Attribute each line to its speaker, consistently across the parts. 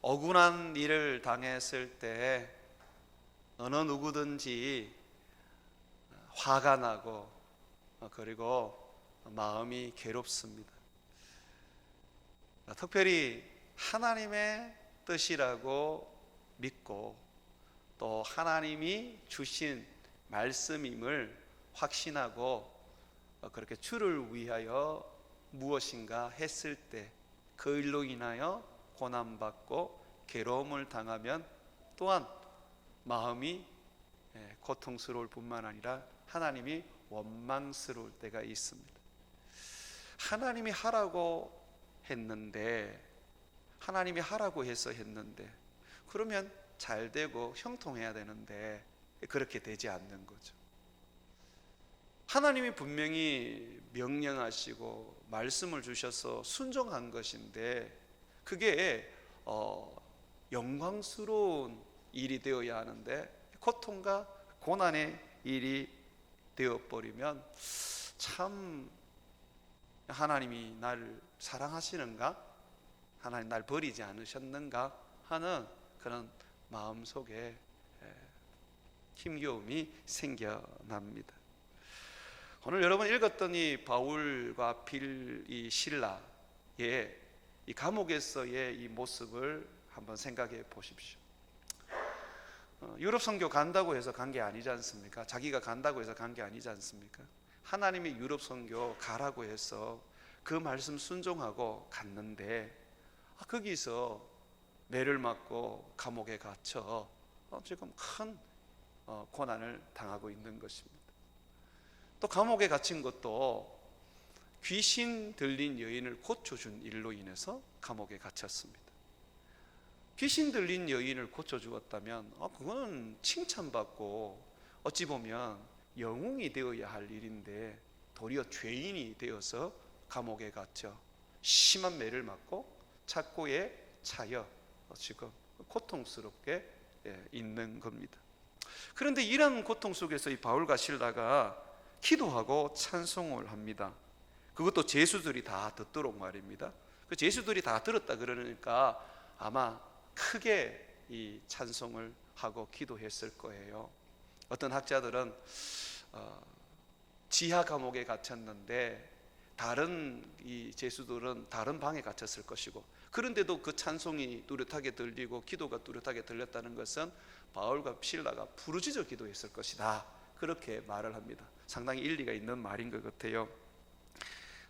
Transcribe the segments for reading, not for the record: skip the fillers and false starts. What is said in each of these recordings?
Speaker 1: 억울한 일을 당했을 때 어느 누구든지 화가 나고 그리고 마음이 괴롭습니다. 특별히 하나님의 뜻이라고 믿고 또 하나님이 주신 말씀임을 확신하고 그렇게 주를 위하여 무엇인가 했을 때 그 일로 인하여 고난받고 괴로움을 당하면 또한 마음이 고통스러울 뿐만 아니라 하나님이 원망스러울 때가 있습니다. 하나님이 하라고 했는데, 하나님이 하라고 해서 했는데, 그러면 잘 되고 형통해야 되는데 그렇게 되지 않는 거죠. 하나님이 분명히 명령하시고 말씀을 주셔서 순종한 것인데 그게 영광스러운 일이 되어야 하는데 고통과 고난의 일이 되어버리면 참 하나님이 날 사랑하시는가? 하나님 날 버리지 않으셨는가? 하는 그런 마음속에 힘겨움이 생겨납니다. 오늘 여러분 읽었던 이 바울과 빌 이 실라의 이 감옥에서의 이 모습을 한번 생각해 보십시오. 유럽 선교 간다고 해서 간 게 아니지 않습니까? 자기가 간다고 해서 간 게 아니지 않습니까? 하나님이 유럽 선교 가라고 해서 그 말씀 순종하고 갔는데 거기서 매를 맞고 감옥에 갇혀 지금 큰 고난을 당하고 있는 것입니다. 또 감옥에 갇힌 것도 귀신 들린 여인을 고쳐준 일로 인해서 감옥에 갇혔습니다. 귀신 들린 여인을 고쳐주었다면 그거는 칭찬받고 어찌 보면 영웅이 되어야 할 일인데 도리어 죄인이 되어서 감옥에 갇혀 심한 매를 맞고 착고에 차여 지금 고통스럽게 있는 겁니다. 그런데 이런 고통 속에서 이 바울과 실라가 기도하고 찬송을 합니다. 그것도 제수들이 다 듣도록 말입니다. 그 제수들이 다 들었다 그러니까 아마 크게 이 찬송을 하고 기도했을 거예요. 어떤 학자들은 지하 감옥에 갇혔는데 다른 이 제수들은 다른 방에 갇혔을 것이고, 그런데도 그 찬송이 뚜렷하게 들리고 기도가 뚜렷하게 들렸다는 것은 바울과 실라가 부르짖어 기도했을 것이다, 그렇게 말을 합니다. 상당히 일리가 있는 말인 것 같아요.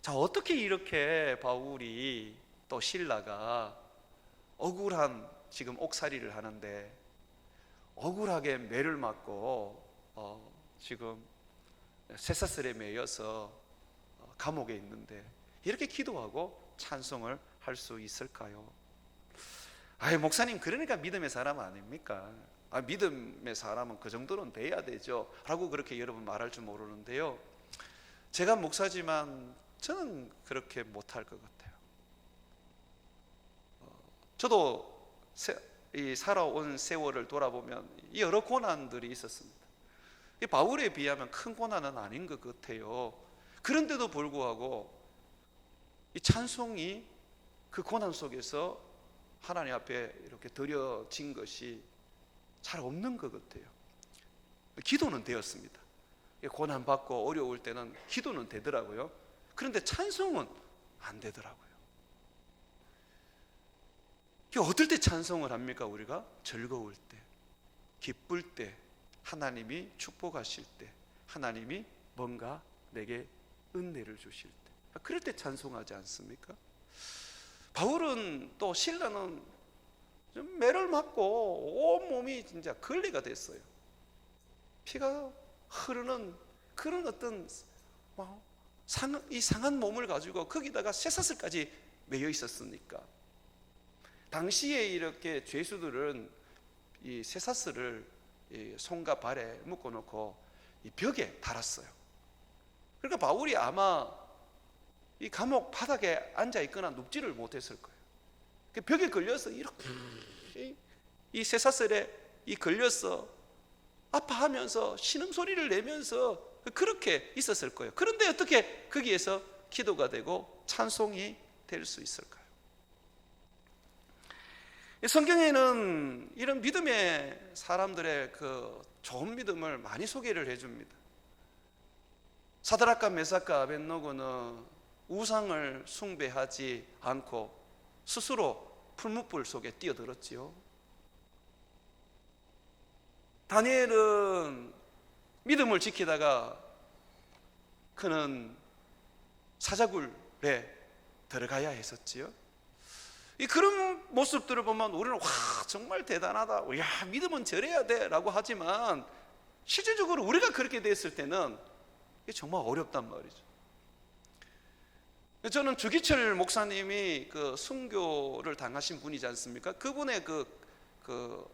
Speaker 1: 자, 어떻게 이렇게 바울이 또 실라가 억울한 지금 옥살이를 하는데 억울하게 매를 맞고 지금 쇠사슬에 매여서 감옥에 있는데 이렇게 기도하고 찬송을 할 수 있을까요? 목사님, 그러니까 믿음의 사람 아닙니까? 믿음의 사람은 그 정도는 돼야 되죠 라고 그렇게 여러분 말할 줄 모르는데요, 제가 목사지만 저는 그렇게 못할 것 같아요. 저도 이 살아온 세월을 돌아보면 여러 고난들이 있었습니다. 바울에 비하면 큰 고난은 아닌 것 같아요. 그런데도 불구하고 이 찬송이 그 고난 속에서 하나님 앞에 이렇게 드려진 것이 잘 없는 것 같아요. 기도는 되었습니다. 고난받고 어려울 때는 기도는 되더라고요. 그런데 찬송은 안 되더라고요. 어떨 때 찬송을 합니까? 우리가 즐거울 때, 기쁠 때, 하나님이 축복하실 때, 하나님이 뭔가 내게 은혜를 주실 때, 그럴 때 찬송하지 않습니까? 바울은 또 실라는 좀 매를 맞고 온몸이 진짜 걸레가 됐어요. 피가 흐르는 그런 어떤 이 상한 몸을 가지고 거기다가 쇠사슬까지 매여 있었으니까, 당시에 이렇게 죄수들은 이 쇠사슬을 손과 발에 묶어놓고 이 벽에 달았어요. 그러니까 바울이 아마 이 감옥 바닥에 앉아 있거나 눕지를 못했을 거예요. 벽에 걸려서 이렇게 이 쇠사슬에 걸려서 아파하면서 신음소리를 내면서 그렇게 있었을 거예요. 그런데 어떻게 거기에서 기도가 되고 찬송이 될 수 있을까요? 성경에는 이런 믿음의 사람들의 그 좋은 믿음을 많이 소개를 해줍니다. 사드락과 메삭과 아벳노고는 우상을 숭배하지 않고 스스로 풀무불 속에 뛰어들었지요. 다니엘은 믿음을 지키다가 그는 사자굴에 들어가야 했었지요. 그런 모습들을 보면 우리는 와 정말 대단하다, 야 믿음은 저래야 돼 라고 하지만 실질적으로 우리가 그렇게 됐을 때는 이게 정말 어렵단 말이죠. 저는 주기철 목사님이 그 순교를 당하신 분이지 않습니까? 그분의 그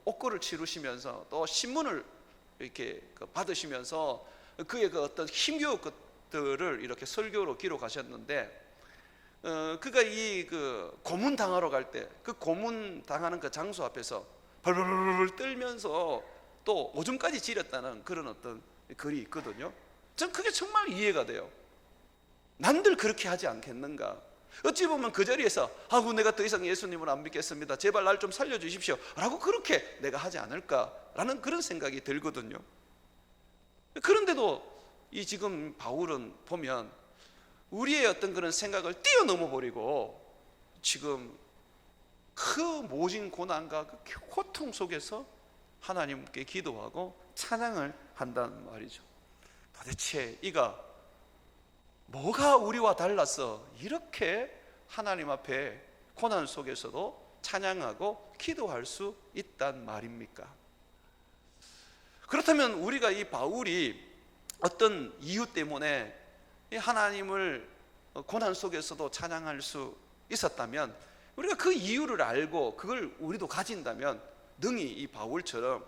Speaker 1: 옥고를 치르시면서 또 신문을 이렇게 받으시면서 그의 그 어떤 힘겨운 것들을 이렇게 설교로 기록하셨는데, 그가 이 그 고문 당하러 갈 때 그 고문 당하는 그 장소 앞에서 벌벌벌 떨면서 또 오줌까지 지렸다는 그런 어떤 글이 있거든요. 전 그게 정말 이해가 돼요. 남들 그렇게 하지 않겠는가? 어찌 보면 그 자리에서 아구 내가 더 이상 예수님을 안 믿겠습니다, 제발 날 좀 살려주십시오 라고 그렇게 내가 하지 않을까라는 그런 생각이 들거든요. 그런데도 이 지금 바울은 보면 우리의 어떤 그런 생각을 뛰어넘어 버리고 지금 그 모진 고난과 그 고통 속에서 하나님께 기도하고 찬양을 한다는 말이죠. 도대체 이가 뭐가 우리와 달라서 이렇게 하나님 앞에 고난 속에서도 찬양하고 기도할 수 있단 말입니까? 그렇다면 우리가 이 바울이 어떤 이유 때문에 하나님을 고난 속에서도 찬양할 수 있었다면, 우리가 그 이유를 알고 그걸 우리도 가진다면 능히 이 바울처럼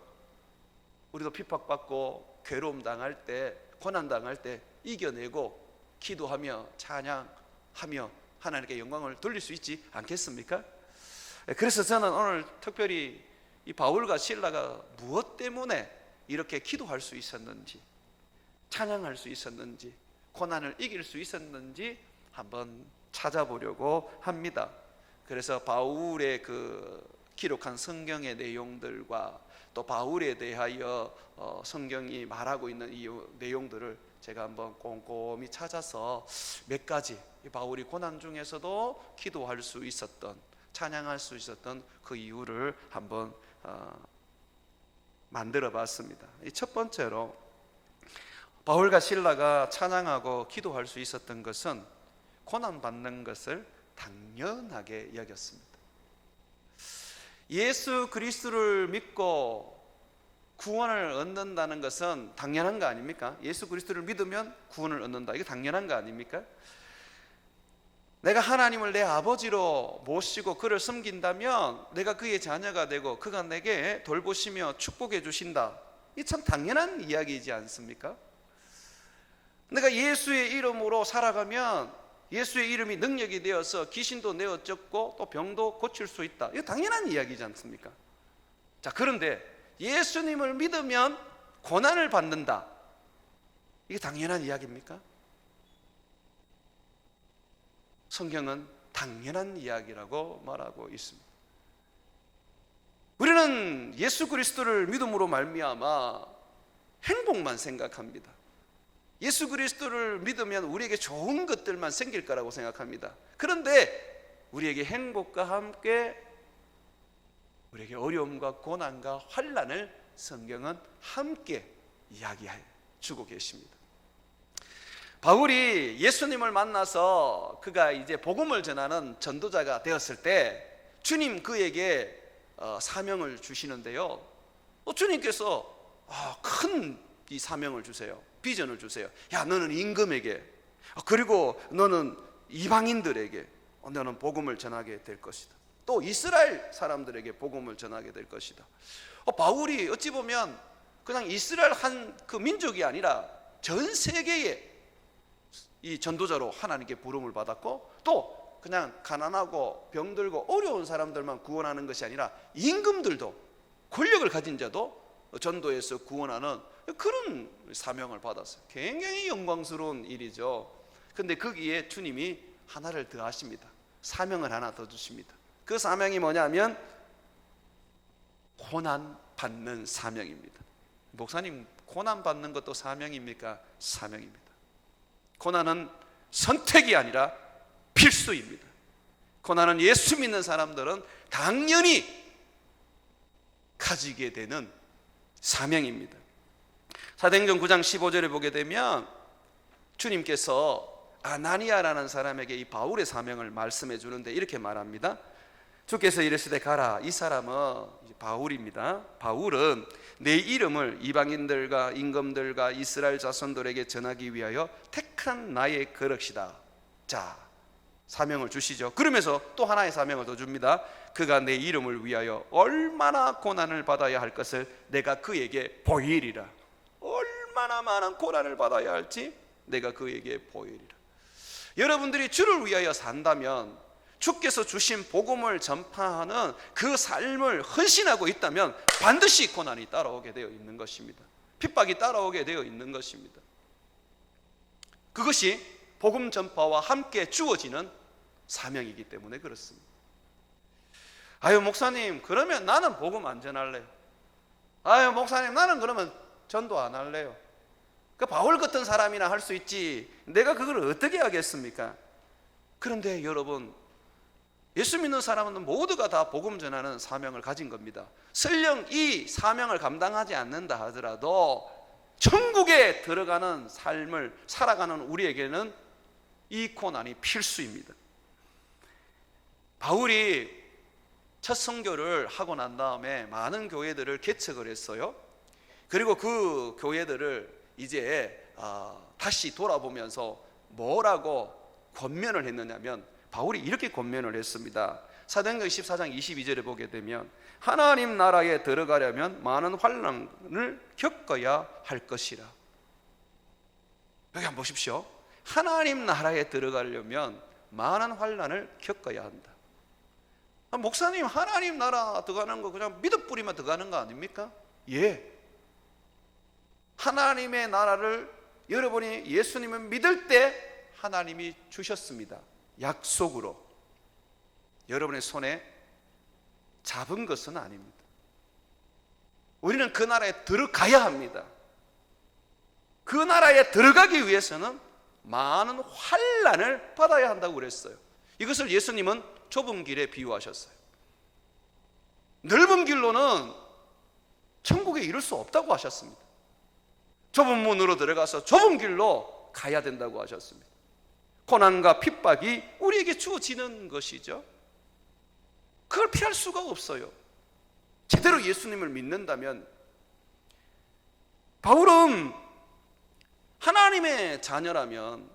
Speaker 1: 우리도 핍박받고 괴로움 당할 때, 고난 당할 때 이겨내고 기도하며 찬양하며 하나님께 영광을 돌릴 수 있지 않겠습니까? 그래서 저는 오늘 특별히 이 바울과 실라가 무엇 때문에 이렇게 기도할 수 있었는지, 찬양할 수 있었는지, 고난을 이길 수 있었는지 한번 찾아보려고 합니다. 그래서 바울의 그 기록한 성경의 내용들과 또 바울에 대하여 성경이 말하고 있는 이 내용들을 제가 한번 꼼꼼히 찾아서 몇 가지 바울이 고난 중에서도 기도할 수 있었던, 찬양할 수 있었던 그 이유를 한번 만들어 봤습니다. 첫 번째로 바울과 실라가 찬양하고 기도할 수 있었던 것은 고난받는 것을 당연하게 여겼습니다. 예수 그리스도를 믿고 구원을 얻는다는 것은 당연한 거 아닙니까? 예수 그리스도를 믿으면 구원을 얻는다, 이거 당연한 거 아닙니까? 내가 하나님을 내 아버지로 모시고 그를 섬긴다면 내가 그의 자녀가 되고 그가 내게 돌보시며 축복해 주신다, 이 참 당연한 이야기이지 않습니까? 내가 예수의 이름으로 살아가면 예수의 이름이 능력이 되어서 귀신도 내어 쫓고 또 병도 고칠 수 있다, 이거 당연한 이야기지 않습니까? 자, 그런데 예수님을 믿으면 고난을 받는다, 이게 당연한 이야기입니까? 성경은 당연한 이야기라고 말하고 있습니다. 우리는 예수 그리스도를 믿음으로 말미암아 행복만 생각합니다. 예수 그리스도를 믿으면 우리에게 좋은 것들만 생길 거라고 생각합니다. 그런데 우리에게 행복과 함께 우리에게 어려움과 고난과 환난을 성경은 함께 이야기해 주고 계십니다. 바울이 예수님을 만나서 그가 이제 복음을 전하는 전도자가 되었을 때 주님 그에게 사명을 주시는데요, 주님께서 큰 이 사명을 주세요. 비전을 주세요. 야, 너는 임금에게, 그리고 너는 이방인들에게 너는 복음을 전하게 될 것이다. 또 이스라엘 사람들에게 복음을 전하게 될 것이다. 바울이 어찌 보면 그냥 이스라엘 한 그 민족이 아니라 전 세계의 이 전도자로 하나님께 부름을 받았고, 또 그냥 가난하고 병들고 어려운 사람들만 구원하는 것이 아니라 임금들도, 권력을 가진 자도 전도해서 구원하는 그런 사명을 받았어요. 굉장히 영광스러운 일이죠. 그런데 거기에 주님이 하나를 더 하십니다. 사명을 하나 더 주십니다. 그 사명이 뭐냐면 고난 받는 사명입니다. 목사님, 고난 받는 것도 사명입니까? 사명입니다. 고난은 선택이 아니라 필수입니다. 고난은 예수 믿는 사람들은 당연히 가지게 되는 사명입니다. 사도행전 9장 15절에 보게 되면 주님께서 아나니아라는 사람에게 이 바울의 사명을 말씀해 주는데 이렇게 말합니다. 주께서 이르시되 가라. 이 사람은 바울입니다. 바울은 내 이름을 이방인들과 임금들과 이스라엘 자손들에게 전하기 위하여 택한 나의 거룩이다. 자, 사명을 주시죠. 그러면서 또 하나의 사명을 더 줍니다. 그가 내 이름을 위하여 얼마나 고난을 받아야 할 것을 내가 그에게 보이리라. 얼마나 많은 고난을 받아야 할지 내가 그에게 보이리라. 여러분들이 주를 위하여 산다면, 주께서 주신 복음을 전파하는 그 삶을 헌신하고 있다면 반드시 고난이 따라오게 되어 있는 것입니다. 핍박이 따라오게 되어 있는 것입니다. 그것이 복음 전파와 함께 주어지는 사명이기 때문에 그렇습니다. 아유 목사님, 그러면 나는 복음 안 전할래요. 아유 목사님, 나는 그러면 전도 안 할래요. 그 바울 같은 사람이나 할 수 있지, 내가 그걸 어떻게 하겠습니까? 그런데 여러분, 예수 믿는 사람은 모두가 다 복음 전하는 사명을 가진 겁니다. 설령 이 사명을 감당하지 않는다 하더라도 천국에 들어가는 삶을 살아가는 우리에게는 이 고난이 필수입니다. 바울이 첫 선교를 하고 난 다음에 많은 교회들을 개척을 했어요. 그리고 그 교회들을 이제 다시 돌아보면서 뭐라고 권면을 했느냐면, 바울이 이렇게 권면을 했습니다. 사도행전 14장 22절에 보게 되면 하나님 나라에 들어가려면 많은 환난을 겪어야 할 것이라. 여기 한번 보십시오. 하나님 나라에 들어가려면 많은 환난을 겪어야 한다. 목사님, 하나님 나라 들어가는 거 그냥 믿어뿌리면 들어가는 거 아닙니까? 예. 하나님의 나라를 여러분이 예수님을 믿을 때 하나님이 주셨습니다. 약속으로. 여러분의 손에 잡은 것은 아닙니다. 우리는 그 나라에 들어가야 합니다. 그 나라에 들어가기 위해서는 많은 환난을 받아야 한다고 그랬어요. 이것을 예수님은 좁은 길에 비유하셨어요. 넓은 길로는 천국에 이룰 수 없다고 하셨습니다. 좁은 문으로 들어가서 좁은 길로 가야 된다고 하셨습니다. 고난과 핍박이 우리에게 주어지는 것이죠. 그걸 피할 수가 없어요. 제대로 예수님을 믿는다면. 바울은 하나님의 자녀라면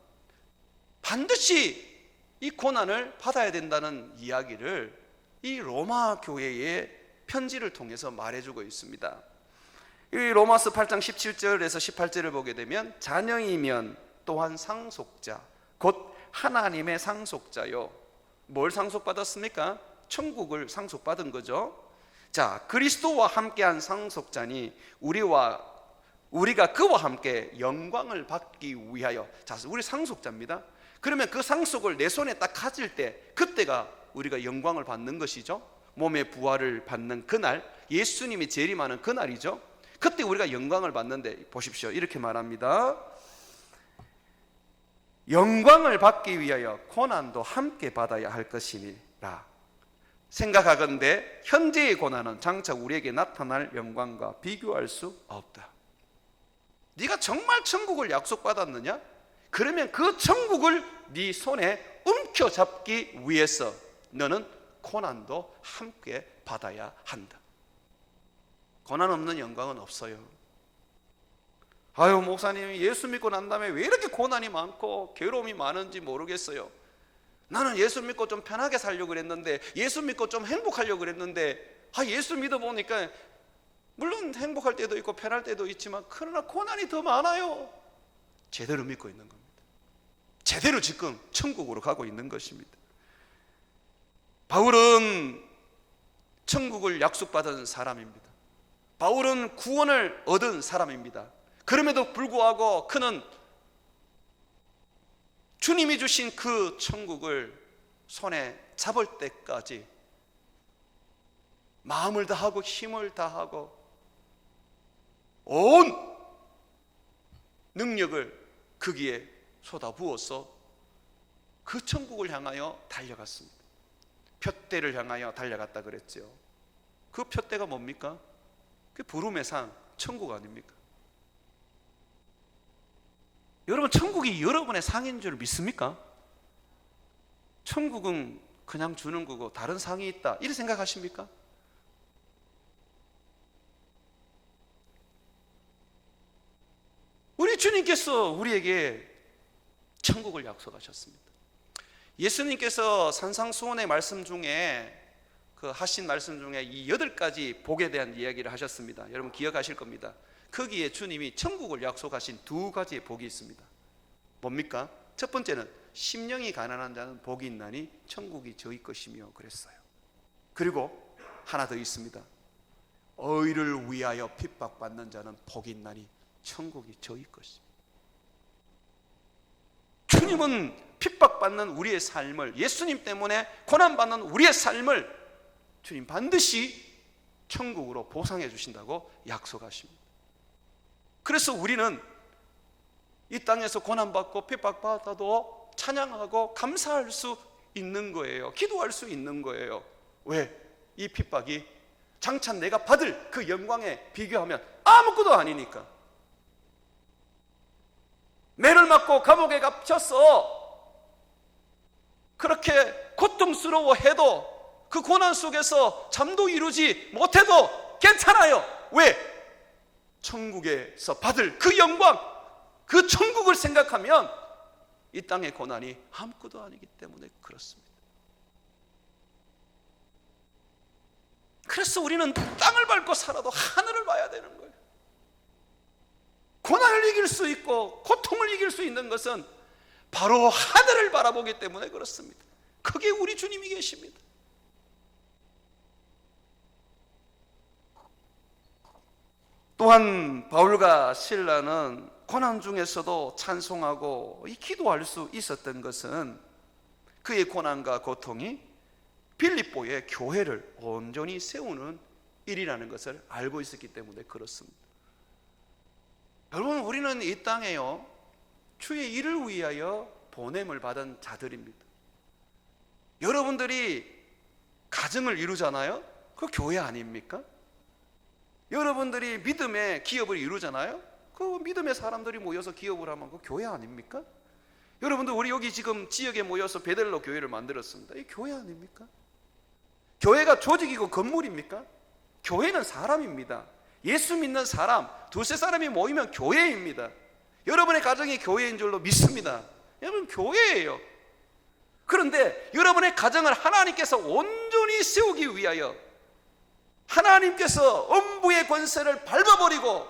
Speaker 1: 반드시 이 고난을 받아야 된다는 이야기를 이 로마 교회의 편지를 통해서 말해주고 있습니다. 이 로마서 8장 17절에서 18절을 보게 되면 자녀이면 또한 상속자, 곧 하나님의 상속자요. 뭘 상속받았습니까? 천국을 상속받은 거죠. 자, 그리스도와 함께한 상속자니 우리가 그와 함께 영광을 받기 위하여. 자, 우리 상속자입니다. 그러면 그 상속을 내 손에 딱 가질 때, 그때가 우리가 영광을 받는 것이죠. 몸의 부활을 받는 그날, 예수님이 재림하는 그날이죠. 그때 우리가 영광을 받는데, 보십시오, 이렇게 말합니다. 영광을 받기 위하여 고난도 함께 받아야 할 것이니라. 생각하건대 현재의 고난은 장차 우리에게 나타날 영광과 비교할 수 없다. 네가 정말 천국을 약속받았느냐? 그러면 그 천국을 네 손에 움켜잡기 위해서 너는 고난도 함께 받아야 한다. 고난 없는 영광은 없어요. 아유 목사님, 예수 믿고 난 다음에 왜 이렇게 고난이 많고 괴로움이 많은지 모르겠어요. 나는 예수 믿고 좀 편하게 살려고 그랬는데, 예수 믿고 좀 행복하려고 그랬는데, 예수 믿어보니까 물론 행복할 때도 있고 편할 때도 있지만 그러나 고난이 더 많아요. 제대로 믿고 있는 겁니다. 제대로 지금 천국으로 가고 있는 것입니다. 바울은 천국을 약속받은 사람입니다. 바울은 구원을 얻은 사람입니다. 그럼에도 불구하고 그는 주님이 주신 그 천국을 손에 잡을 때까지 마음을 다하고 힘을 다하고 온 능력을 거기에 쏟아부어서 그 천국을 향하여 달려갔습니다. 푯대를 향하여 달려갔다 그랬죠. 그 푯대가 뭡니까? 그 부름의 상, 천국 아닙니까? 여러분, 천국이 여러분의 상인 줄 믿습니까? 천국은 그냥 주는 거고 다른 상이 있다, 이렇게 생각하십니까? 우리 주님께서 우리에게 천국을 약속하셨습니다. 예수님께서 산상수훈의 말씀 중에 하신 말씀 중에 이 8가지 복에 대한 이야기를 하셨습니다. 여러분 기억하실 겁니다. 거기에 주님이 천국을 약속하신 2가지의 복이 있습니다. 뭡니까? 첫 번째는 심령이 가난한 자는 복이 있나니 천국이 저희 것이며 그랬어요. 그리고 하나 더 있습니다. 의를 위하여 핍박받는 자는 복이 있나니 천국이 저희 것입니다. 주님은 핍박받는 우리의 삶을, 예수님 때문에 고난받는 우리의 삶을 주님 반드시 천국으로 보상해 주신다고 약속하십니다. 그래서 우리는 이 땅에서 고난받고 핍박받아도 찬양하고 감사할 수 있는 거예요. 기도할 수 있는 거예요. 왜? 이 핍박이 장차 내가 받을 그 영광에 비교하면 아무것도 아니니까. 매를 맞고 감옥에 갇혀서 그렇게 고통스러워해도 그 고난 속에서 잠도 이루지 못해도 괜찮아요. 왜? 천국에서 받을 그 영광, 그 천국을 생각하면 이 땅의 고난이 아무것도 아니기 때문에 그렇습니다. 그래서 우리는 땅을 밟고 살아도 하늘을 봐야 되는 거예요. 고난을 이길 수 있고 고통을 이길 수 있는 것은 바로 하늘을 바라보기 때문에 그렇습니다. 거기에 우리 주님이 계십니다. 또한 바울과 실라는 고난 중에서도 찬송하고 기도할 수 있었던 것은 그의 고난과 고통이 빌립보의 교회를 온전히 세우는 일이라는 것을 알고 있었기 때문에 그렇습니다. 여러분, 우리는 이 땅에요, 주의 일을 위하여 보냄을 받은 자들입니다. 여러분들이 가정을 이루잖아요? 그 교회 아닙니까? 여러분들이 믿음의 기업을 이루잖아요? 그 믿음의 사람들이 모여서 기업을 하면 그 교회 아닙니까? 여러분들, 우리 여기 지금 지역에 모여서 베델로 교회를 만들었습니다. 이 교회 아닙니까? 교회가 조직이고 건물입니까? 교회는 사람입니다. 예수 믿는 사람, 두세 사람이 모이면 교회입니다. 여러분의 가정이 교회인 줄로 믿습니다. 여러분, 교회예요. 그런데 여러분의 가정을 하나님께서 온전히 세우기 위하여, 하나님께서 음부의 권세를 밟아버리고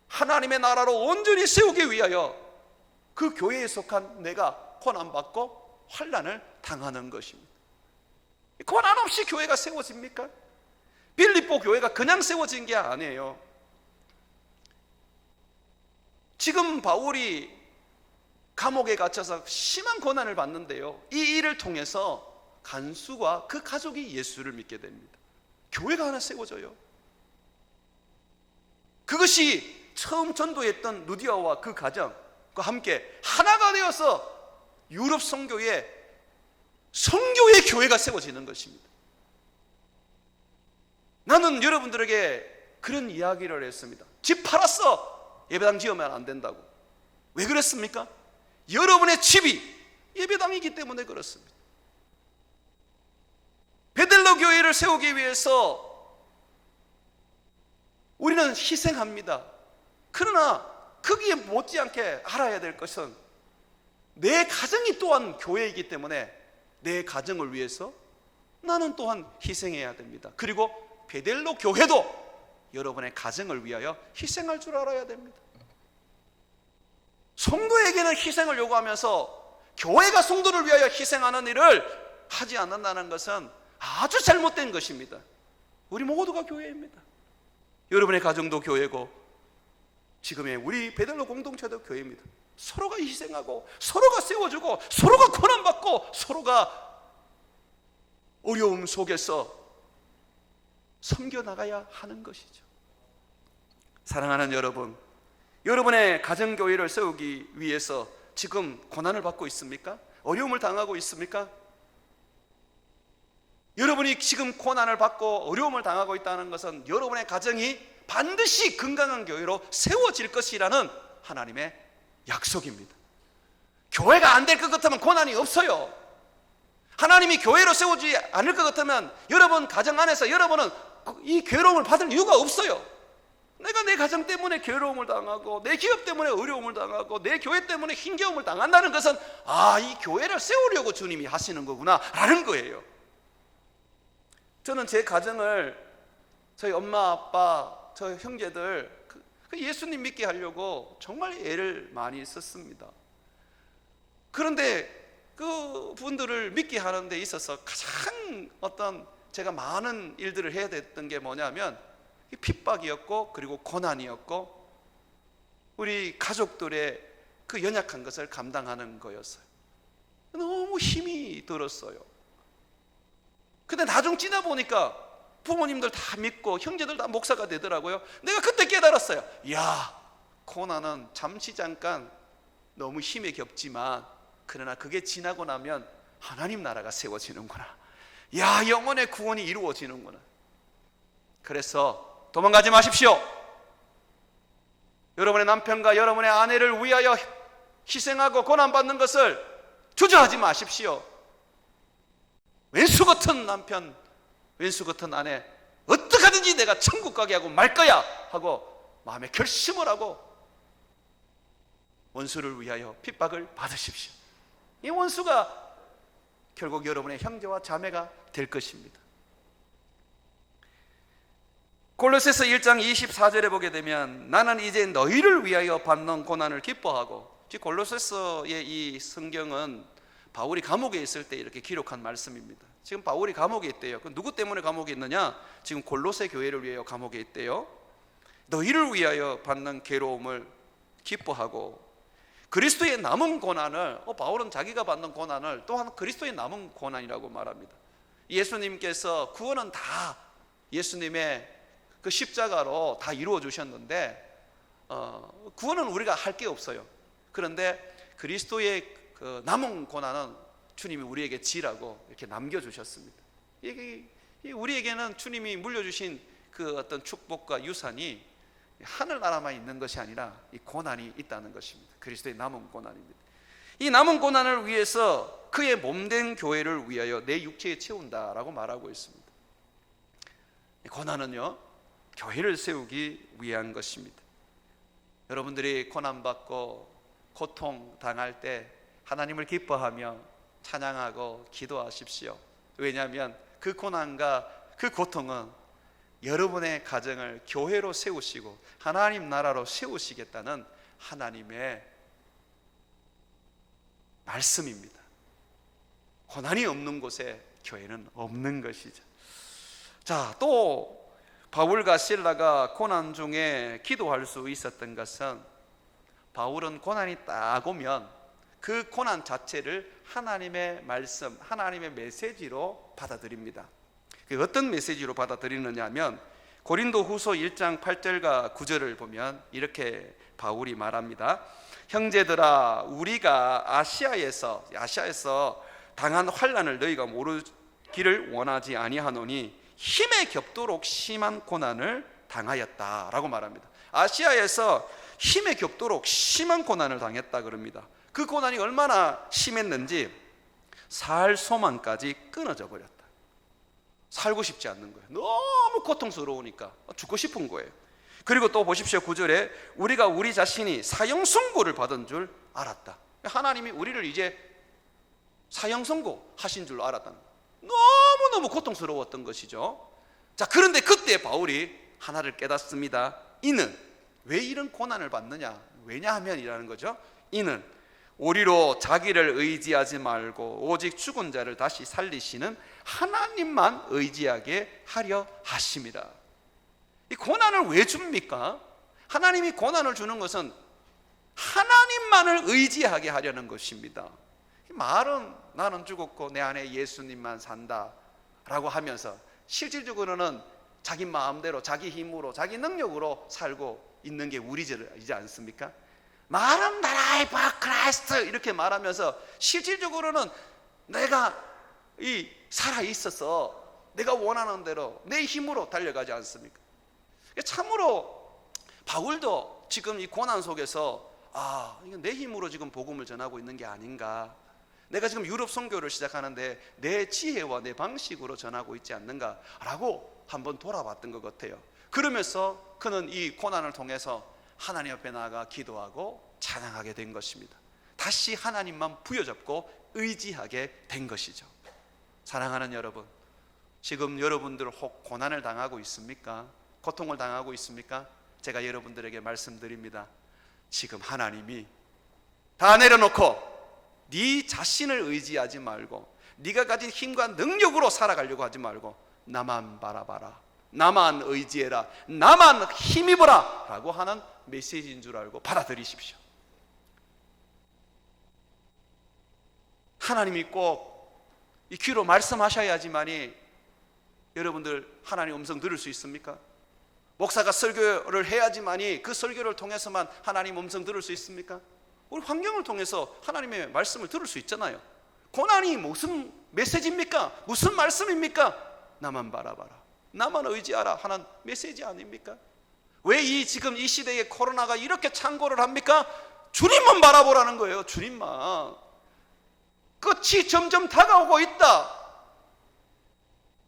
Speaker 1: 하나님의 나라로 온전히 세우기 위하여 그 교회에 속한 내가 고난받고 환난을 당하는 것입니다. 고난 없이 교회가 세워집니까? 빌립보 교회가 그냥 세워진 게 아니에요. 지금 바울이 감옥에 갇혀서 심한 고난을 받는데요, 이 일을 통해서 간수와 그 가족이 예수를 믿게 됩니다. 교회가 하나 세워져요. 그것이 처음 전도했던 루디아와 그 가정과 함께 하나가 되어서 유럽 선교의 선교의 교회가 세워지는 것입니다. 나는 여러분들에게 그런 이야기를 했습니다. 집 팔았어, 예배당 지으면 안 된다고. 왜 그랬습니까? 여러분의 집이 예배당이기 때문에 그렇습니다. 베델로 교회를 세우기 위해서 우리는 희생합니다. 그러나 거기에 못지않게 알아야 될 것은 내 가정이 또한 교회이기 때문에 내 가정을 위해서 나는 또한 희생해야 됩니다. 그리고 베델로 교회도 여러분의 가정을 위하여 희생할 줄 알아야 됩니다. 성도에게는 희생을 요구하면서 교회가 성도를 위하여 희생하는 일을 하지 않는다는 것은 아주 잘못된 것입니다. 우리 모두가 교회입니다. 여러분의 가정도 교회고 지금의 우리 베델로 공동체도 교회입니다. 서로가 희생하고 서로가 세워주고 서로가 고난받고 서로가 어려움 속에서 섬겨나가야 하는 것이죠. 사랑하는 여러분, 여러분의 가정교회를 세우기 위해서 지금 고난을 받고 있습니까? 어려움을 당하고 있습니까? 여러분이 지금 고난을 받고 어려움을 당하고 있다는 것은 여러분의 가정이 반드시 건강한 교회로 세워질 것이라는 하나님의 약속입니다. 교회가 안 될 것 같으면 고난이 없어요. 하나님이 교회로 세우지 않을 것 같으면 여러분 가정 안에서 여러분은 이 괴로움을 받을 이유가 없어요. 내가 내 가정 때문에 괴로움을 당하고 내 기업 때문에 어려움을 당하고 내 교회 때문에 힘겨움을 당한다는 것은 이 교회를 세우려고 주님이 하시는 거구나 라는 거예요. 저는 제 가정을 저희 엄마 아빠 저 형제들 그 예수님 믿게 하려고 정말 애를 많이 썼습니다. 그런데 그 분들을 믿게 하는 데 있어서 가장 제가 많은 일들을 해야 됐던 게 뭐냐면 핍박이었고 그리고 고난이었고 우리 가족들의 그 연약한 것을 감당하는 거였어요. 너무 힘이 들었어요. 근데 나중 지나 보니까 부모님들 다 믿고 형제들 다 목사가 되더라고요. 내가 그때 깨달았어요. 고난은 잠시 잠깐 너무 힘에 겹지만 그러나 그게 지나고 나면 하나님 나라가 세워지는구나. 영혼의 구원이 이루어지는구나. 그래서 도망가지 마십시오. 여러분의 남편과 여러분의 아내를 위하여 희생하고 고난받는 것을 주저하지 마십시오. 왼수 같은 남편, 왼수 같은 아내 어떻게 하든지 내가 천국 가게 하고 말 거야 하고 마음에 결심을 하고 원수를 위하여 핍박을 받으십시오. 이 원수가 결국 여러분의 형제와 자매가 될 것입니다. 골로새서 1장 24절에 보게 되면 나는 이제 너희를 위하여 받는 고난을 기뻐하고, 골로새서의 이 성경은 바울이 감옥에 있을 때 이렇게 기록한 말씀입니다. 지금 바울이 감옥에 있대요. 누구 때문에 감옥에 있느냐? 지금 골로새 교회를 위하여 감옥에 있대요. 너희를 위하여 받는 괴로움을 기뻐하고 그리스도의 남은 고난을, 바울은 자기가 받는 고난을 또한 그리스도의 남은 고난이라고 말합니다. 예수님께서 구원은 다 예수님의 그 십자가로 다 이루어 주셨는데 구원은 우리가 할 게 없어요. 그런데 그리스도의 그 남은 고난은 주님이 우리에게 지라고 이렇게 남겨주셨습니다. 이게 우리에게는 주님이 물려주신 그 어떤 축복과 유산이 하늘나라만 있는 것이 아니라 이 고난이 있다는 것입니다. 그리스도의 남은 고난입니다. 이 남은 고난을 위해서 그의 몸된 교회를 위하여 내 육체에 채운다라고 말하고 있습니다. 고난은요, 교회를 세우기 위한 것입니다. 여러분들이 고난받고 고통당할 때 하나님을 기뻐하며 찬양하고 기도하십시오. 왜냐하면 그 고난과 그 고통은 여러분의 가정을 교회로 세우시고 하나님 나라로 세우시겠다는 하나님의 말씀입니다. 고난이 없는 곳에 교회는 없는 것이죠. 자, 또 바울과 실라가 고난 중에 기도할 수 있었던 것은, 바울은 고난이 딱 오면 그 고난 자체를 하나님의 말씀, 하나님의 메시지로 받아들입니다. 어떤 메시지로 받아들이느냐 하면 고린도 후서 1장 8절과 9절을 보면 이렇게 바울이 말합니다. 형제들아, 우리가 아시아에서 당한 환난을 너희가 모르기를 원하지 아니하노니 힘에 겹도록 심한 고난을 당하였다라고 말합니다. 아시아에서 힘에 겹도록 심한 고난을 당했다 그럽니다. 그 고난이 얼마나 심했는지 살 소망까지 끊어져 버렸다. 살고 싶지 않는 거예요. 너무 고통스러우니까 죽고 싶은 거예요. 그리고 또 보십시오. 9절에 우리가 우리 자신이 사형 선고를 받은 줄 알았다. 하나님이 우리를 이제 사형 선고 하신 줄 알았다는 거예요. 너무너무 고통스러웠던 것이죠. 자, 그런데 그때 바울이 하나를 깨닫습니다. 이는 왜 이런 고난을 받느냐? 왜냐하면이라는 거죠. 이는 우리로 자기를 의지하지 말고 오직 죽은 자를 다시 살리시는 하나님만 의지하게 하려 하심이라. 이 고난을 왜 줍니까? 하나님이 고난을 주는 것은 하나님만을 의지하게 하려는 것입니다. 말은 나는 죽었고 내 안에 예수님만 산다 라고 하면서 실질적으로는 자기 마음대로, 자기 힘으로, 자기 능력으로 살고 있는 게 우리이지 않습니까? 말은 나라의 크라이스트 이렇게 말하면서 실질적으로는 내가 살아 있어서 내가 원하는 대로 내 힘으로 달려가지 않습니까? 참으로 바울도 지금 이 고난 속에서 이건 내 힘으로 지금 복음을 전하고 있는 게 아닌가, 내가 지금 유럽 선교를 시작하는데 내 지혜와 내 방식으로 전하고 있지 않는가라고 한번 돌아봤던 것 같아요. 그러면서 그는 이 고난을 통해서 하나님 앞에 나아가 기도하고 찬양하게 된 것입니다. 다시 하나님만 부여잡고 의지하게 된 것이죠. 사랑하는 여러분, 지금 여러분들 혹 고난을 당하고 있습니까? 고통을 당하고 있습니까? 제가 여러분들에게 말씀드립니다. 지금 하나님이 다 내려놓고 네 자신을 의지하지 말고 네가 가진 힘과 능력으로 살아가려고 하지 말고 나만 바라봐라, 나만 의지해라, 나만 힘입어라 라고 하는 메시지인 줄 알고 받아들이십시오. 하나님이 꼭 이 귀로 말씀하셔야지만이 여러분들 하나님 음성 들을 수 있습니까? 목사가 설교를 해야지만이 그 설교를 통해서만 하나님 음성 들을 수 있습니까? 우리 환경을 통해서 하나님의 말씀을 들을 수 있잖아요. 고난이 무슨 메시지입니까? 무슨 말씀입니까? 나만 바라봐라, 나만 의지하라 하는 메시지 아닙니까? 왜 지금 이 시대에 코로나가 이렇게 창궐을 합니까? 주님만 바라보라는 거예요. 주님만. 끝이 점점 다가오고 있다.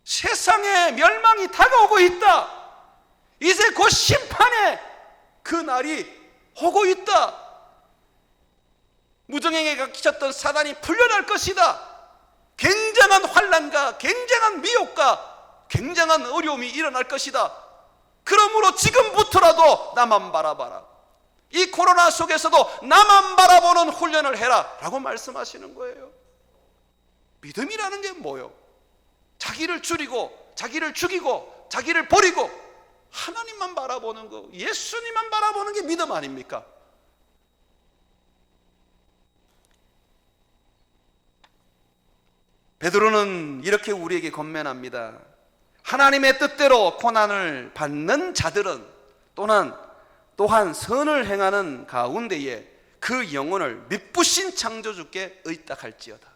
Speaker 1: 세상의 멸망이 다가오고 있다. 이제 곧 심판의 그 날이 오고 있다. 무정행에 갇혔던 사단이 풀려날 것이다. 굉장한 환난과 굉장한 미혹과 굉장한 어려움이 일어날 것이다. 그러므로 지금부터라도 나만 바라봐라. 이 코로나 속에서도 나만 바라보는 훈련을 해라 라고 말씀하시는 거예요. 믿음이라는 게 뭐예요? 자기를 줄이고 자기를 죽이고 자기를 버리고 하나님만 바라보는 거, 예수님만 바라보는 게 믿음 아닙니까? 베드로는 이렇게 우리에게 권면합니다. 하나님의 뜻대로 고난을 받는 자들은 또한 선을 행하는 가운데에 그 영혼을 미쁘신 창조주께 의탁할지어다.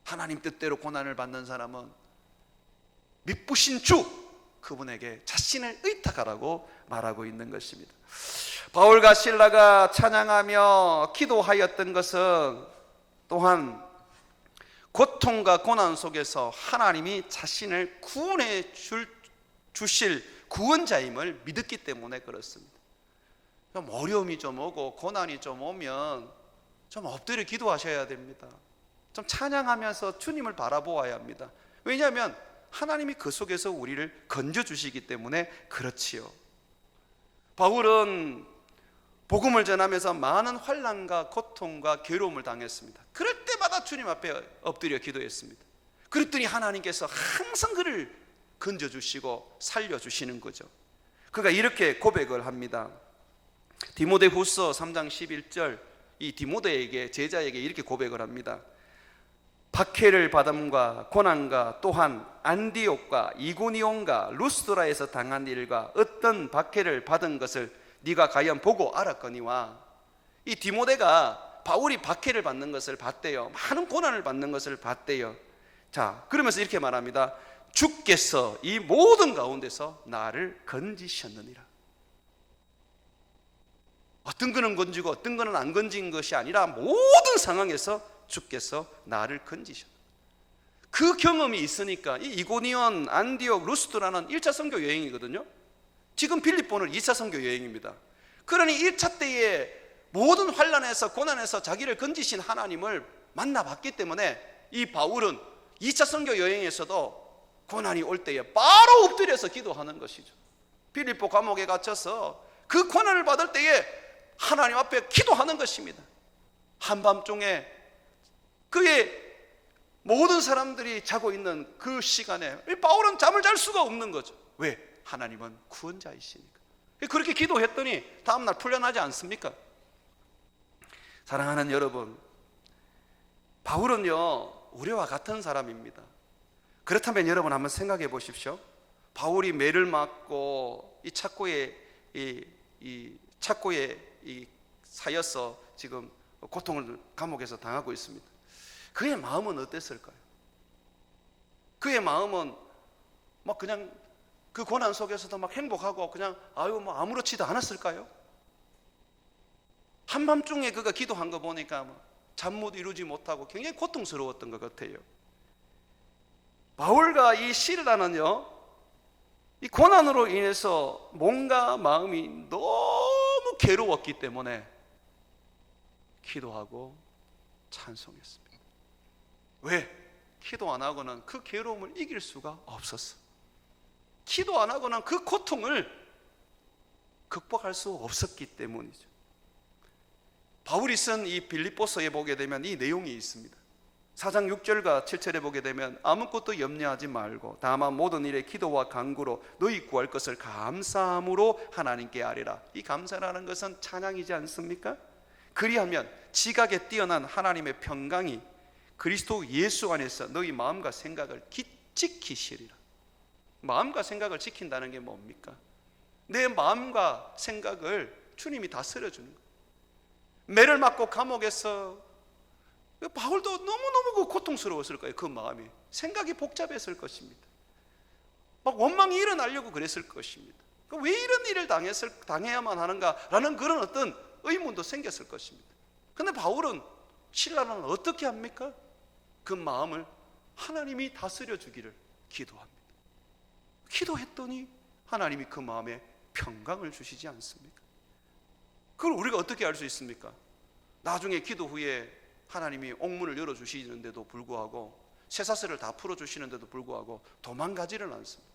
Speaker 1: 하나님 뜻대로 고난을 받는 사람은 미쁘신 주, 그분에게 자신을 의탁하라고 말하고 있는 것입니다. 바울과 실라가 찬양하며 기도하였던 것은 또한 고통과 고난 속에서 하나님이 자신을 구원해 주실 구원자임을 믿었기 때문에 그렇습니다. 좀 어려움이 좀 오고 고난이 좀 오면 좀 엎드려 기도하셔야 됩니다. 좀 찬양하면서 주님을 바라보아야 합니다. 왜냐하면 하나님이 그 속에서 우리를 건져주시기 때문에 그렇지요. 바울은 복음을 전하면서 많은 환난과 고통과 괴로움을 당했습니다. 그럴 때마다 주님 앞에 엎드려 기도했습니다. 그랬더니 하나님께서 항상 그를 건져주시고 살려주시는 거죠. 그가 이렇게 고백을 합니다. 디모데후서 3장 11절, 이 디모데에게, 제자에게 이렇게 고백을 합니다. 박해를 받음과 고난과 또한 안디옥과 이고니온과 루스드라에서 당한 일과 어떤 박해를 받은 것을 네가 과연 보고 알았거니와. 이 디모데가 바울이 박해를 받는 것을 봤대요. 많은 고난을 받는 것을 봤대요. 자, 그러면서 이렇게 말합니다. 주께서 이 모든 가운데서 나를 건지셨느니라. 어떤 거는 건지고 어떤 거는 안 건진 것이 아니라 모든 상황에서 주께서 나를 건지셨다. 그 경험이 있으니까 이 이고니온, 안디옥, 루스드라는 1차 선교 여행이거든요. 지금 빌립보는 2차 선교 여행입니다. 그러니 1차 때에 모든 환난에서 고난에서 자기를 건지신 하나님을 만나봤기 때문에 이 바울은 2차 선교 여행에서도 고난이 올 때에 바로 엎드려서 기도하는 것이죠. 빌립보 감옥에 갇혀서 그 고난을 받을 때에 하나님 앞에 기도하는 것입니다. 한밤중에 그의 모든 사람들이 자고 있는 그 시간에 바울은 잠을 잘 수가 없는 거죠. 왜? 하나님은 구원자이시니까. 그렇게 기도했더니 다음날 풀려나지 않습니까? 사랑하는 여러분, 바울은요 우리와 같은 사람입니다. 그렇다면 여러분 한번 생각해 보십시오. 바울이 매를 맞고 이 착고에 사여서 지금 고통을 감옥에서 당하고 있습니다. 그의 마음은 어땠을까요? 그의 마음은 막 그냥 그 고난 속에서도 막 행복하고 그냥 뭐 아무렇지도 않았을까요? 한밤중에 그가 기도한 거 보니까 잠 못 이루지 못하고 굉장히 고통스러웠던 것 같아요. 바울과 이 실라는요, 이 고난으로 인해서 뭔가 마음이 너무 괴로웠기 때문에 기도하고 찬송했습니다. 왜? 기도 안 하고는 그 괴로움을 이길 수가 없었어. 기도 안 하고는 그 고통을 극복할 수 없었기 때문이죠. 바울이 쓴 이 빌립보서에 보게 되면 이 내용이 있습니다. 4장 6절과 7절에 보게 되면 아무것도 염려하지 말고 다만 모든 일에 기도와 간구로 너희 구할 것을 감사함으로 하나님께 아뢰라. 이 감사라는 것은 찬양이지 않습니까? 그리하면 지각에 뛰어난 하나님의 평강이 그리스도 예수 안에서 너희 마음과 생각을 지키시리라. 마음과 생각을 지킨다는 게 뭡니까? 내 마음과 생각을 주님이 다스려주는 거예요. 매를 맞고 감옥에서 바울도 너무너무 고통스러웠을 거예요. 그 마음이 생각이 복잡했을 것입니다. 막 원망이 일어나려고 그랬을 것입니다. 왜 이런 일을 당해야만 하는가라는 그런 어떤 의문도 생겼을 것입니다. 그런데 바울은, 실라는 어떻게 합니까? 그 마음을 하나님이 다스려 주기를 기도합니다. 기도했더니 하나님이 그 마음에 평강을 주시지 않습니까? 그걸 우리가 어떻게 알 수 있습니까? 나중에 기도 후에 하나님이 옥문을 열어주시는데도 불구하고, 쇠사슬을 다 풀어주시는데도 불구하고 도망가지를 않습니다.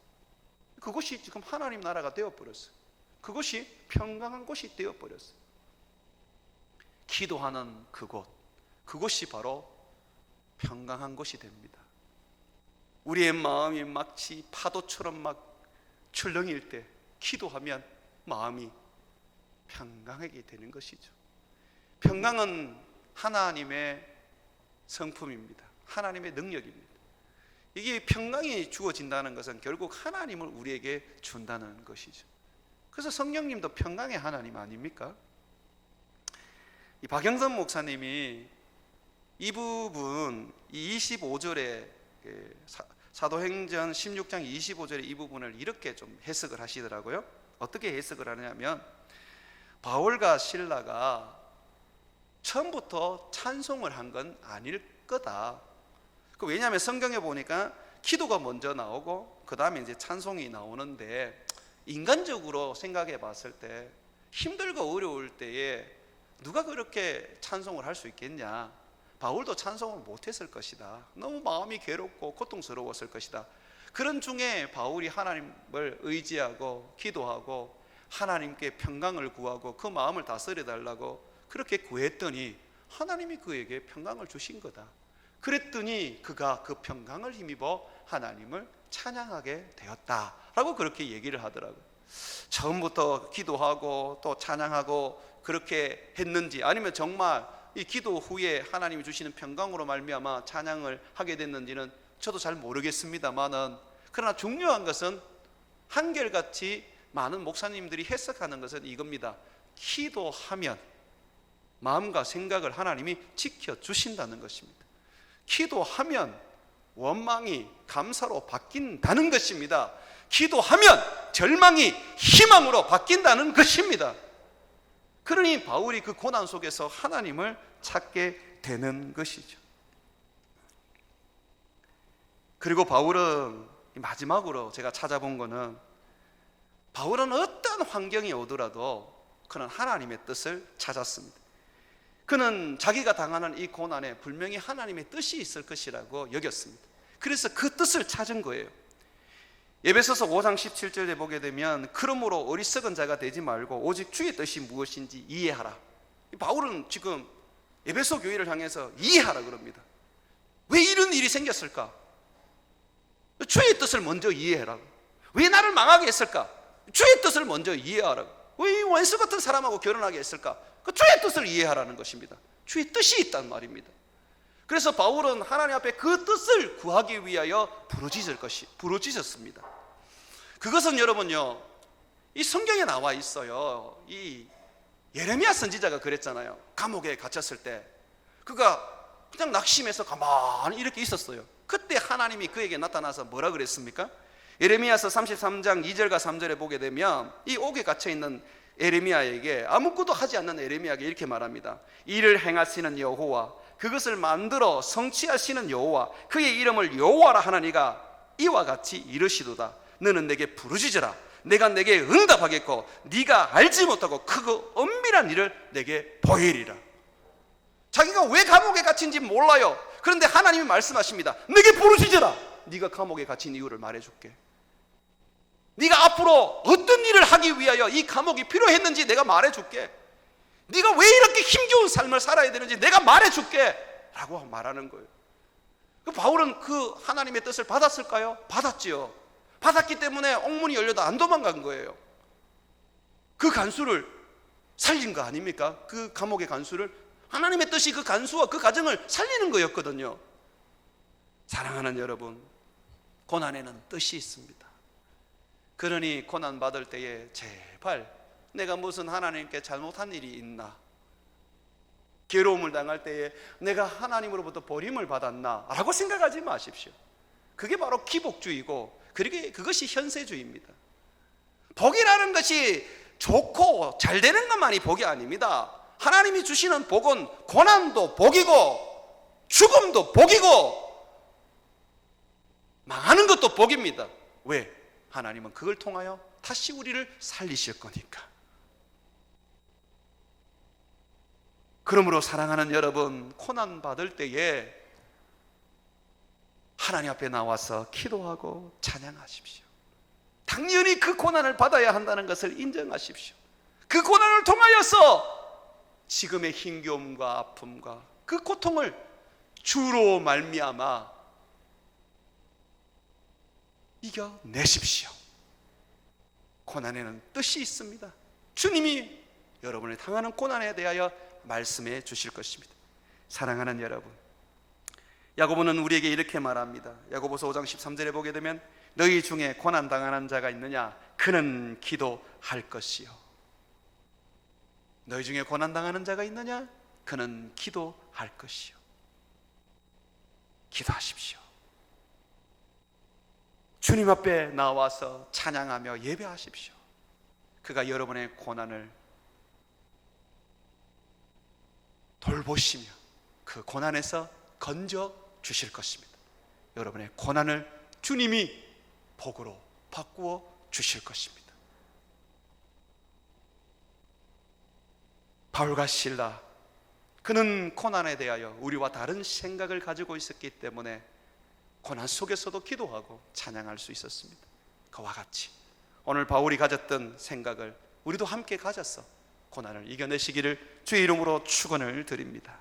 Speaker 1: 그것이 지금 하나님 나라가 되어버렸어요. 그것이 평강한 곳이 되어버렸어요. 기도하는 그곳이 바로 평강한 곳이 됩니다. 우리의 마음이 마치 파도처럼 막 출렁일 때 기도하면 마음이 평강하게 되는 것이죠. 평강은 하나님의 성품입니다. 하나님의 능력입니다. 이게 평강이 주어진다는 것은 결국 하나님을 우리에게 준다는 것이죠. 그래서 성령님도 평강의 하나님 아닙니까? 이 박영선 목사님이 이 부분, 이 25절에 사도행전 16장 25절의 이 부분을 이렇게 좀 해석을 하시더라고요. 어떻게 해석을 하냐면, 바울과 실라가 처음부터 찬송을 한 건 아닐 거다. 왜냐하면 성경에 보니까 기도가 먼저 나오고 그 다음에 이제 찬송이 나오는데, 인간적으로 생각해 봤을 때 힘들고 어려울 때에 누가 그렇게 찬송을 할 수 있겠냐? 바울도 찬송을 못했을 것이다. 너무 마음이 괴롭고 고통스러웠을 것이다. 그런 중에 바울이 하나님을 의지하고 기도하고 하나님께 평강을 구하고 그 마음을 다스려 달라고 그렇게 구했더니 하나님이 그에게 평강을 주신 거다. 그랬더니 그가 그 평강을 힘입어 하나님을 찬양하게 되었다라고 그렇게 얘기를 하더라고요. 처음부터 기도하고 또 찬양하고 그렇게 했는지, 아니면 정말 이 기도 후에 하나님이 주시는 평강으로 말미암아 찬양을 하게 됐는지는 저도 잘 모르겠습니다만은, 그러나 중요한 것은 한결같이 많은 목사님들이 해석하는 것은 이겁니다. 기도하면 마음과 생각을 하나님이 지켜주신다는 것입니다. 기도하면 원망이 감사로 바뀐다는 것입니다. 기도하면 절망이 희망으로 바뀐다는 것입니다. 그러니 바울이 그 고난 속에서 하나님을 찾게 되는 것이죠. 그리고 바울은 마지막으로 제가 찾아본 거는, 바울은 어떤 환경이 오더라도 그는 하나님의 뜻을 찾았습니다. 그는 자기가 당하는 이 고난에 분명히 하나님의 뜻이 있을 것이라고 여겼습니다. 그래서 그 뜻을 찾은 거예요. 에베소서 5장 17절에 보게 되면, 그러므로 어리석은 자가 되지 말고 오직 주의 뜻이 무엇인지 이해하라. 바울은 지금 에베소 교회를 향해서 이해하라 그럽니다. 왜 이런 일이 생겼을까? 주의 뜻을 먼저 이해해라. 왜 나를 망하게 했을까? 주의 뜻을 먼저 이해하라. 왜 이 원수 같은 사람하고 결혼하게 했을까? 그 주의 뜻을 이해하라는 것입니다. 주의 뜻이 있단 말입니다. 그래서 바울은 하나님 앞에 그 뜻을 구하기 위하여 부르짖었습니다. 그것은 여러분요, 이 성경에 나와 있어요. 이 예레미야 선지자가 그랬잖아요. 감옥에 갇혔을 때 그가 그냥 낙심해서 가만히 이렇게 있었어요. 그때 하나님이 그에게 나타나서 뭐라 그랬습니까? 예레미야서 33장 2절과 3절에 보게 되면 이 옥에 갇혀있는 예레미야에게, 아무것도 하지 않는 예레미야에게 이렇게 말합니다. 이를 행하시는 여호와, 그것을 만들어 성취하시는 여호와, 그의 이름을 여호와라 하나니가 이와 같이 이르시도다. 너는 내게 부르짖으라. 내가 내게 응답하겠고 네가 알지 못하고 크고 엄밀한 일을 내게 보이리라. 자기가 왜 감옥에 갇힌지 몰라요. 그런데 하나님이 말씀하십니다. 내게 부르짖으라. 네가 감옥에 갇힌 이유를 말해줄게. 네가 앞으로 어떤 일을 하기 위하여 이 감옥이 필요했는지 내가 말해줄게. 네가 왜 이렇게 힘겨운 삶을 살아야 되는지 내가 말해줄게 라고 말하는 거예요. 바울은 그 하나님의 뜻을 받았을까요? 받았지요. 받았기 때문에 옥문이 열려도 안 도망간 거예요. 그 간수를 살린 거 아닙니까? 그 감옥의 간수를, 하나님의 뜻이 그 간수와 그 가정을 살리는 거였거든요. 사랑하는 여러분, 고난에는 뜻이 있습니다. 그러니 고난 받을 때에 제발 내가 무슨 하나님께 잘못한 일이 있나, 괴로움을 당할 때에 내가 하나님으로부터 버림을 받았나 라고 생각하지 마십시오. 그게 바로 기복주의고 그것이 현세주의입니다. 복이라는 것이 좋고 잘 되는 것만이 복이 아닙니다. 하나님이 주시는 복은 고난도 복이고 죽음도 복이고 망하는 것도 복입니다. 왜? 하나님은 그걸 통하여 다시 우리를 살리실 거니까. 그러므로 사랑하는 여러분, 고난 받을 때에 하나님 앞에 나와서 기도하고 찬양하십시오. 당연히 그 고난을 받아야 한다는 것을 인정하십시오. 그 고난을 통하여서 지금의 힘겨움과 아픔과 그 고통을 주로 말미암아 이겨내십시오. 고난에는 뜻이 있습니다. 주님이 여러분을 당하는 고난에 대하여 말씀해 주실 것입니다. 사랑하는 여러분, 야고보는 우리에게 이렇게 말합니다. 야고보서 5장 13절에 보게 되면 너희 중에 고난당하는 자가 있느냐? 그는 기도할 것이요. 너희 중에 고난당하는 자가 있느냐? 그는 기도할 것이요. 기도하십시오. 주님 앞에 나와서 찬양하며 예배하십시오. 그가 여러분의 고난을 돌보시며 그 고난에서 건져 주실 것입니다. 여러분의 고난을 주님이 복으로 바꾸어 주실 것입니다. 바울과 실라, 그는 고난에 대하여 우리와 다른 생각을 가지고 있었기 때문에 고난 속에서도 기도하고 찬양할 수 있었습니다. 그와 같이 오늘 바울이 가졌던 생각을 우리도 함께 가져서 고난을 이겨내시기를 주의 이름으로 축원을 드립니다.